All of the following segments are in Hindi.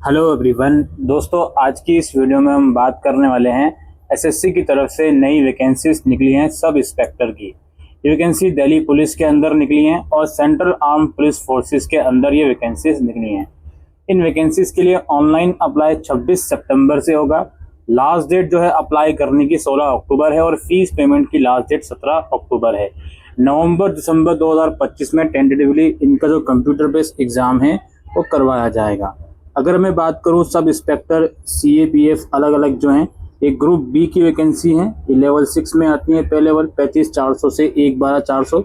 हेलो एवरीवन दोस्तों, आज की इस वीडियो में हम बात करने वाले हैं एसएससी की तरफ से नई वैकेंसीज निकली हैं सब इंस्पेक्टर की। ये वैकेंसी दिल्ली पुलिस के अंदर निकली हैं और सेंट्रल आर्म पुलिस फोर्सेस के अंदर ये वैकेंसीज निकली हैं। इन वैकेंसीज के लिए ऑनलाइन अप्लाई 26 सितंबर से होगा। लास्ट डेट जो है अप्लाई करने की 16 अक्टूबर है और फीस पेमेंट की लास्ट डेट 17 अक्टूबर है। नवंबर दिसंबर 2025 में टेंटेटिवली इनका जो कंप्यूटर बेस्ड एग्जाम है वो करवाया जाएगा। अगर मैं बात करूं सब इंस्पेक्टर CAPF अलग अलग जो हैं, एक ग्रुप बी की वैकेंसी है, ये लेवल 6 में आती है। पे लेवल 35,400 से 1,12,400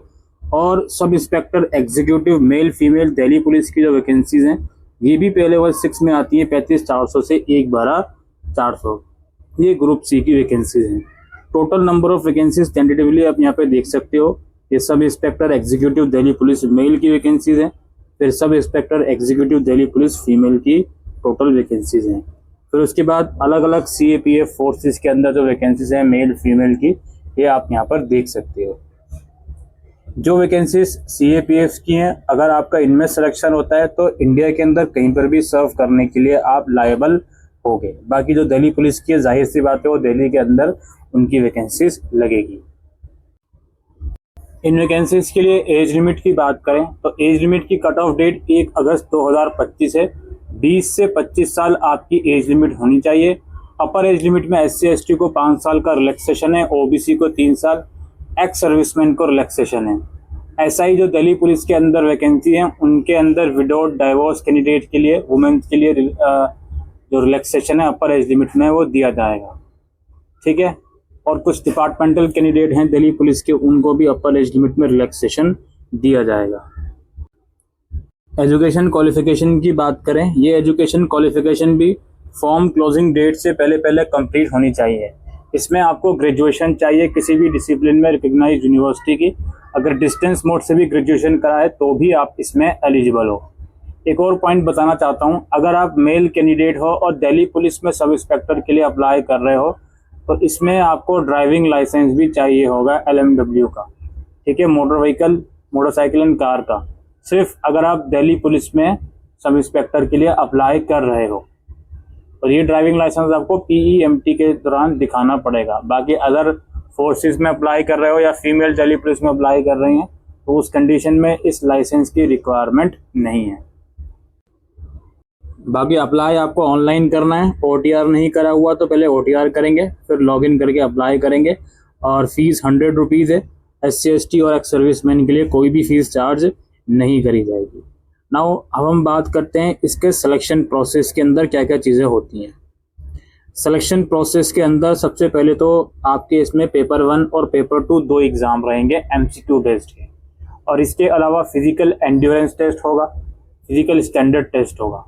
और सब inspector executive male female Delhi police की जो वैकेंसीज हैं ये भी पे लेवल 6 में आती है, 35,400 से 1,12,400। ये ग्रुप सी की वैकेंसीज हैं। Total number of vacancies tentatively आप यहाँ पे देख सकते हो। ये sub inspector executive Delhi police male की वैकेंसीज हैं, फिर sub inspector executive Delhi police female की टोटल वैकेंसीज हैं। फिर उसके बाद अलग अलग CAPF फोर्सेस के अंदर जो वैकेंसीज हैं मेल फीमेल की, ये आप यहाँ पर देख सकते हो। जो वैकेंसीज CAPF की हैं, अगर आपका इनमें सिलेक्शन होता है तो इंडिया के अंदर कहीं पर भी सर्व करने के लिए आप लायबल होगे। बाकी जो दिल्ली पुलिस की है, जाहिर सी बात है वो दिल्ली के अंदर उनकी वैकेंसीज लगेगी। इन वैकेंसीज के लिए एज लिमिट की बात करें तो एज लिमिट की कट ऑफ डेट 1 अगस्त 2025 है। 20 से 25 साल आपकी एज लिमिट होनी चाहिए। अपर एज लिमिट में SC ST को 5 साल का रिलैक्सेशन है, OBC को 3 साल, एक्स सर्विसमैन को रिलैक्सेशन है। SI जो दिल्ली पुलिस के अंदर वैकेंसी है उनके अंदर विडोड डाइवोर्स कैंडिडेट के लिए, वुमेन्स के लिए जो रिलैक्सेशन है अपर एज लिमिट में वो दिया जाएगा। ठीक है। और कुछ डिपार्टमेंटल कैंडिडेट हैं दिल्ली पुलिस के, उनको भी अपर एज लिमिट में रिलैक्सेशन दिया जाएगा। एजुकेशन क्वालिफिकेशन की बात करें, ये एजुकेशन क्वालिफिकेशन भी फॉर्म क्लोजिंग डेट से पहले पहले कंप्लीट होनी चाहिए। इसमें आपको ग्रेजुएशन चाहिए किसी भी डिसिप्लिन में रिकग्नाइज्ड यूनिवर्सिटी की। अगर डिस्टेंस मोड से भी ग्रेजुएशन कराए तो भी आप इसमें एलिजिबल हो। एक और पॉइंट बताना चाहता हूँ, अगर आप मेल कैंडिडेट हो और दिल्ली पुलिस में सब इंस्पेक्टर के लिए अप्लाई कर रहे हो तो इसमें आपको ड्राइविंग लाइसेंस भी चाहिए होगा LMW का। ठीक है, motor vehicle, motorcycle and car का, सिर्फ अगर आप दिल्ली पुलिस में सब इंस्पेक्टर के लिए अप्लाई कर रहे हो। और ये ड्राइविंग लाइसेंस आपको PEMT के दौरान दिखाना पड़ेगा। बाकी अदर फोर्सेस में अप्लाई कर रहे हो या फीमेल दिल्ली पुलिस में अप्लाई कर रही हैं तो उस कंडीशन में इस लाइसेंस की रिक्वायरमेंट नहीं है। बाकी अप्लाई आपको ऑनलाइन करना है। OTR नहीं करा हुआ तो पहले OTR करेंगे, फिर लॉगिन करके अप्लाई करेंगे और फीस 100 रुपीज़ है। SC ST और एक्स सर्विसमैन के लिए कोई भी फीस चार्ज नहीं करी जाएगी। नाउ अब हम बात करते हैं इसके सिलेक्शन प्रोसेस के अंदर क्या क्या चीज़ें होती हैं। सिलेक्शन प्रोसेस के अंदर सबसे पहले तो आपके इसमें पेपर 1 और पेपर 2 दो एग्ज़ाम रहेंगे MCQ बेस्ड के, और इसके अलावा फिजिकल एंड्योरेंस टेस्ट होगा, फिजिकल स्टैंडर्ड टेस्ट होगा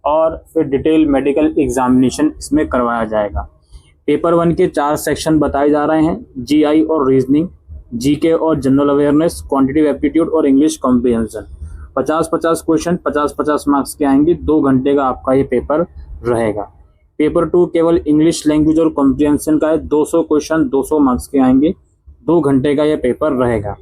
और फिर डिटेल मेडिकल एग्जामिनेशन इसमें करवाया जाएगा। पेपर 1 के 4 सेक्शन बताए जा रहे हैं, GI और रीजनिंग, GK और जनरल अवेयरनेस, क्वांटिटेटिव एप्टीट्यूड और इंग्लिश कॉम्प्रिहेंशन। 50-50 क्वेश्चन 50-50 मार्क्स के आएंगे। 2 घंटे का आपका ये पेपर रहेगा। पेपर 2 केवल इंग्लिश लैंग्वेज और कॉम्प्रिहेंशन का है। 200 क्वेश्चन 200 मार्क्स के आएंगे। 2 घंटे का ये पेपर रहेगा।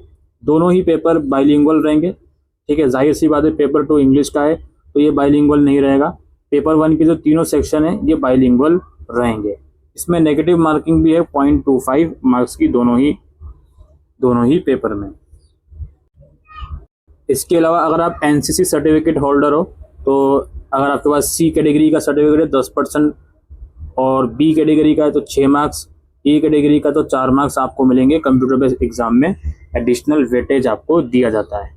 दोनों ही पेपर बाइलिंगुअल रहेंगे। ठीक है, जाहिर सी बात है पेपर 2 इंग्लिश का है तो ये बाइलिंगुअल नहीं रहेगा। पेपर 1 के जो तीनों सेक्शन है ये बाइलिंगुअल रहेंगे। इसमें नेगेटिव मार्किंग भी है 0.25 मार्क्स की दोनों ही पेपर में। इसके अलावा अगर आप NCC सर्टिफिकेट होल्डर हो तो अगर आपके पास C कैटेगरी का सर्टिफिकेट है 10% और B कैटेगरी का है तो 6 मार्क्स, E कैटेगरी का तो 4 मार्क्स आपको मिलेंगे। कंप्यूटर बेस्ड एग्जाम में एडिशनल वेटेज आपको दिया जाता है।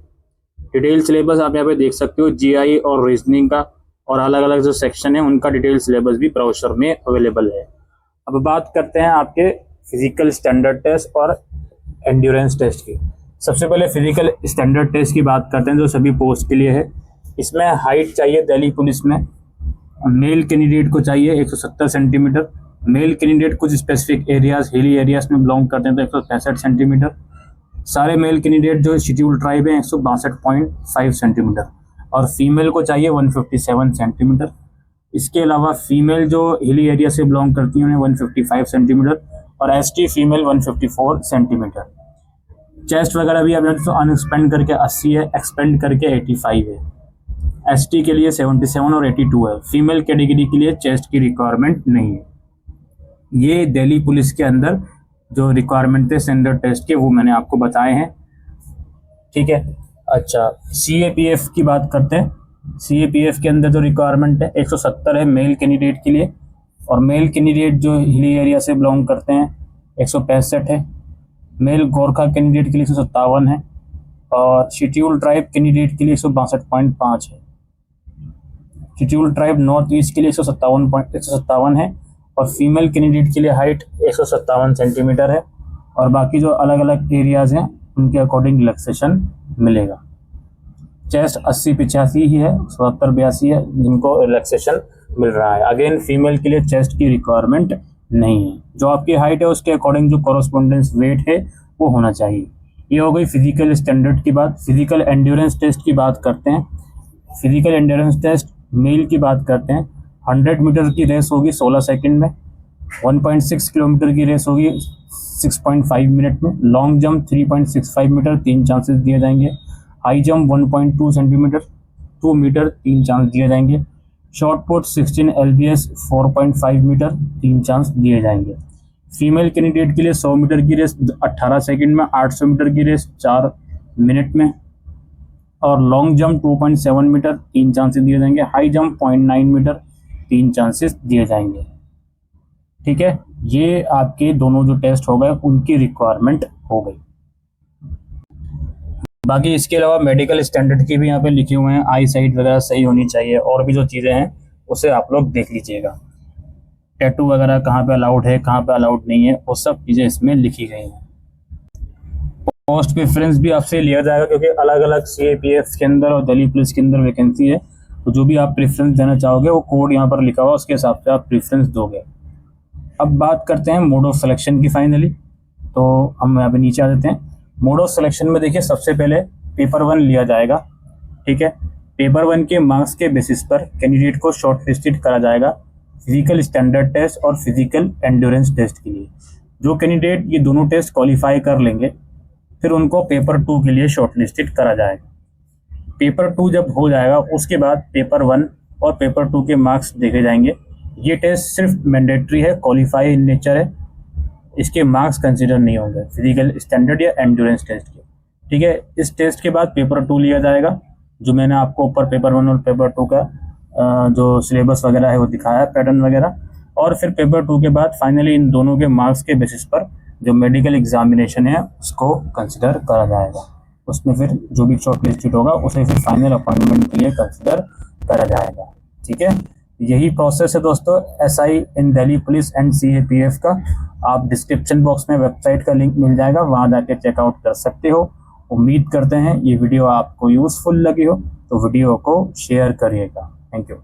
डिटेल सिलेबस आप यहाँ पे देख सकते हो, GI और रीजनिंग का और अलग अलग जो सेक्शन है उनका डिटेल सिलेबस भी ब्राउज़र में अवेलेबल है। अब बात करते हैं आपके फिजिकल स्टैंडर्ड टेस्ट और एंड्योरेंस टेस्ट की। सबसे पहले फिजिकल स्टैंडर्ड टेस्ट की बात करते हैं जो सभी पोस्ट के लिए है। इसमें हाइट चाहिए दिल्ली पुलिस में, मेल कैंडिडेट को चाहिए 170 सेंटीमीटर। मेल कैंडिडेट कुछ स्पेसिफिक एरियाज हिली एरियाज में बिलोंग करते हैं तो 165 सेंटीमीटर। सारे मेल कैंडिडेट जो शेड्यूल ट्राइब है 162.5 सेंटीमीटर और फीमेल को चाहिए 157 सेंटीमीटर। इसके अलावा फीमेल जो हिली एरिया से बिलोंग करती हैं उन्हें 155 सेंटीमीटर और ST फीमेल 154 सेंटीमीटर। चेस्ट वगैरह भी अब अनएक्सपेंड करके 80 है, एक्सपेंड करके 85 है। एसटी के लिए 77 और 82 है। फीमेल कैटेगरी के लिए चेस्ट की रिक्वायरमेंट नहीं है। ये दिल्ली पुलिस के अंदर जो रिक्वायरमेंट थे स्टैंडर्ड टेस्ट के वो मैंने आपको बताए हैं, ठीक है। अच्छा, सीएपीएफ की बात करते हैं। सीएपीएफ के अंदर जो रिक्वायरमेंट है 170 है मेल कैंडिडेट के लिए, और मेल कैंडिडेट जो हिली एरिया से बिलोंग करते हैं 165 है। मेल गोरखा कैंडिडेट के लिए 157 है, और शेड्यूल ट्राइब कैंडिडेट के लिए 162.5 है। शेड्यूल ट्राइब नॉर्थ ईस्ट के लिए 157 है, और फीमेल कैंडिडेट के लिए हाइट 157 सेंटीमीटर है, और बाकी जो अलग अलग एरियाज हैं उनके अकॉर्डिंग रिलैक्सेशन मिलेगा। चेस्ट 80-85 ही है, 77-82 है जिनको रिलैक्सेशन मिल रहा है। अगेन फीमेल के लिए चेस्ट की रिक्वायरमेंट नहीं है। जो आपकी हाइट है उसके अकॉर्डिंग जो कॉरस्पॉन्डेंस वेट है वो होना चाहिए। ये हो गई फिजिकल स्टैंडर्ड की बात। फिजिकल एंड्योरेंस टेस्ट की बात करते हैं। फिजिकल एंड्योरेंस टेस्ट मेल की बात करते हैं। 100 मीटर की रेस होगी 16 सेकंड में, 1.6 किलोमीटर की रेस होगी 6.5 मिनट में, लॉन्ग जंप 3.65 मीटर 3 चांसेस दिए जाएंगे, high jump 1.2 centimetre 2 metre 3 chance दिए जाएंगे, shot put 16 LBS 4.5 metre 3 chance दिए जाएंगे। फीमेल कैंडिडेट के लिए 100 मीटर की रेस 18 सेकंड में, 800 मीटर की रेस 4 मिनट में, और लॉन्ग जंप 2.7 मीटर 3 चांसेस दिए जाएंगे, हाई जंप 0.9 मीटर 3 चांसेस दिए जाएंगे, ठीक है। ये आपके दोनों जो टेस्ट हो गए उनकी रिक्वायरमेंट हो गई। बाकी इसके अलावा मेडिकल स्टैंडर्ड की भी यहाँ पे लिखे हुए हैं, आई साइट वगैरह सही होनी चाहिए, और भी जो चीज़ें हैं उसे आप लोग देख लीजिएगा। टैटू वगैरह कहाँ पे अलाउड है कहाँ पे अलाउड नहीं है वो सब चीज़ें इसमें लिखी गई हैं। पोस्ट प्रेफरेंस भी आपसे लिया जाएगा क्योंकि अलग अलग सीएपीएफ के अंदर और दिल्ली पुलिस के अंदर वैकेंसी है, तो जो भी आप प्रेफरेंस देना चाहोगे वो कोड यहाँ पर लिखा हुआ उसके हिसाब से आप प्रेफरेंस दोगे। अब बात करते हैं मोड ऑफ सिलेक्शन की फाइनली, तो हम यहाँ पे नीचे आ जाते हैं। मोड ऑफ सिलेक्शन में देखिए सबसे पहले पेपर 1 लिया जाएगा, ठीक है। पेपर 1 के मार्क्स के बेसिस पर कैंडिडेट को शॉर्ट लिस्टेड करा जाएगा फिजिकल स्टैंडर्ड टेस्ट और फिजिकल एंड्योरेंस टेस्ट के लिए। जो कैंडिडेट ये दोनों टेस्ट क्वालिफाई कर लेंगे फिर उनको पेपर 2 के लिए शॉर्ट लिस्टेड करा जाएगा। पेपर 2 जब हो जाएगा उसके बाद पेपर 1 और पेपर 2 के मार्क्स देखे जाएंगे। ये टेस्ट सिर्फ मैंडेटरी है, क्वालिफाई इन नेचर है, इसके मार्क्स कंसिडर नहीं होंगे फिजिकल स्टैंडर्ड या एंड्योरेंस टेस्ट के, ठीक है। इस टेस्ट के बाद पेपर 2 लिया जाएगा, जो मैंने आपको ऊपर पेपर 1 और पेपर 2 का जो सिलेबस वगैरह है वो दिखाया है, पैटर्न वगैरह। और फिर पेपर 2 के बाद फाइनली इन दोनों के मार्क्स के बेसिस पर जो मेडिकल एग्जामिनेशन है उसको कंसिडर करा जाएगा। उसमें फिर जो भी शॉर्ट लिस्टेड होगा उसे फिर फाइनल अपॉइंटमेंट के लिए कंसिडर करा जाएगा, ठीक है। यही प्रोसेस है दोस्तों SI in Delhi police and CAPF का। आप डिस्क्रिप्शन बॉक्स में वेबसाइट का लिंक मिल जाएगा, वहां जाके चेकआउट कर सकते हो। उम्मीद करते हैं ये वीडियो आपको यूजफुल लगी हो, तो वीडियो को शेयर करिएगा। Thank you.